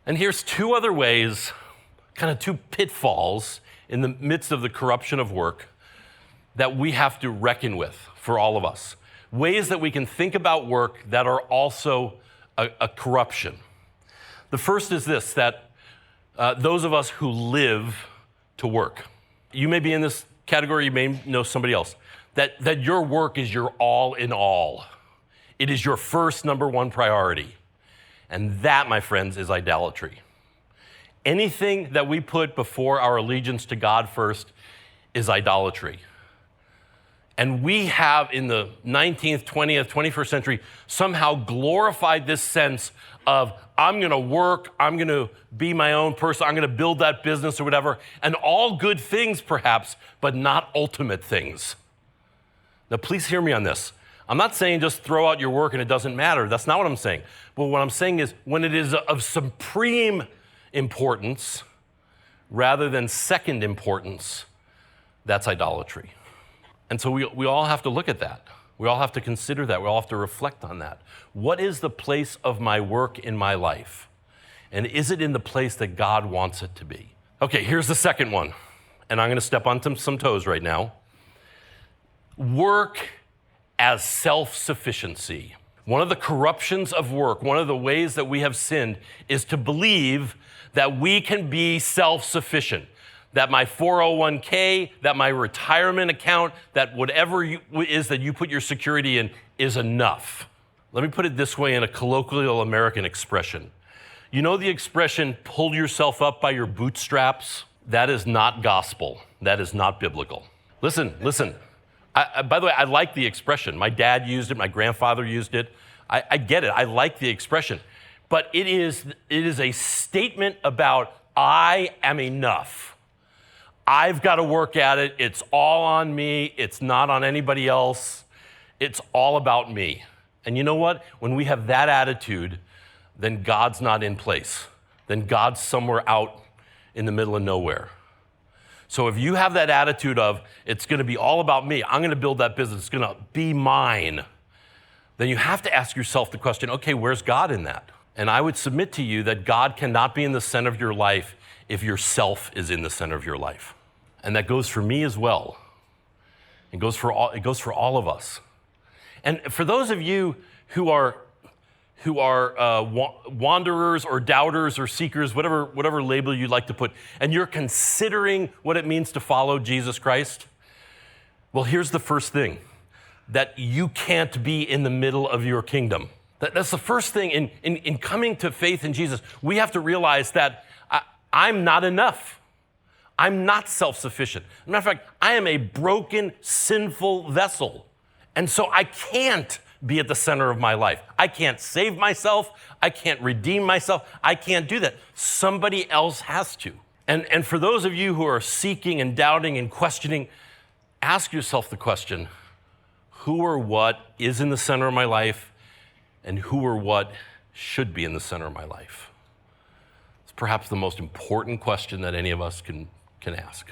And here's two other ways, kind of two pitfalls in the midst of the corruption of work that we have to reckon with for all of us. Ways that we can think about work that are also a corruption. The first is this, that those of us who live to work. You may be in this category, you may know somebody else, that your work is your all in all. It is your first number one priority. And that, my friends, is idolatry. Anything that we put before our allegiance to God first is idolatry. And we have, in the 19th, 20th, 21st century, somehow glorified this sense of, I'm going to work, I'm going to be my own person, I'm going to build that business or whatever, and all good things perhaps, but not ultimate things. Now, please hear me on this. I'm not saying just throw out your work and it doesn't matter. That's not what I'm saying. But what I'm saying is when it is of supreme importance rather than second importance, that's idolatry. And so we all have to look at that. We all have to consider that. We all have to reflect on that. What is the place of my work in my life? And is it in the place that God wants it to be? Okay, here's the second one. And I'm going to step on some toes right now. Work as self-sufficiency. One of the corruptions of work, one of the ways that we have sinned is to believe that we can be self-sufficient. That my 401k, that my retirement account, that whatever is that you put your security in is enough. Let me put it this way in a colloquial American expression. You know the expression, pull yourself up by your bootstraps? That is not gospel. That is not biblical. Listen. By the way, I like the expression. My dad used it. My grandfather used it. I get it. I like the expression. But it is a statement about I am enough. I've got to work at it. It's all on me. It's not on anybody else. It's all about me. And you know what? When we have that attitude, then God's not in place. Then God's somewhere out in the middle of nowhere. So if you have that attitude of, it's going to be all about me, I'm going to build that business, it's going to be mine, then you have to ask yourself the question, okay, where's God in that? And I would submit to you that God cannot be in the center of your life if yourself is in the center of your life. And that goes for me as well. It goes for all of us. And for those of you who are wanderers or doubters or seekers, whatever label you'd like to put, and you're considering what it means to follow Jesus Christ, well, here's the first thing, that you can't be in the middle of your kingdom. That's the first thing in coming to faith in Jesus. We have to realize that I'm not enough. I'm not self-sufficient. As a matter of fact, I am a broken, sinful vessel. And so I can't be at the center of my life. I can't save myself. I can't redeem myself. I can't do that. Somebody else has to. And for those of you who are seeking and doubting and questioning, ask yourself the question, who or what is in the center of my life and who or what should be in the center of my life? It's perhaps the most important question that any of us can ask.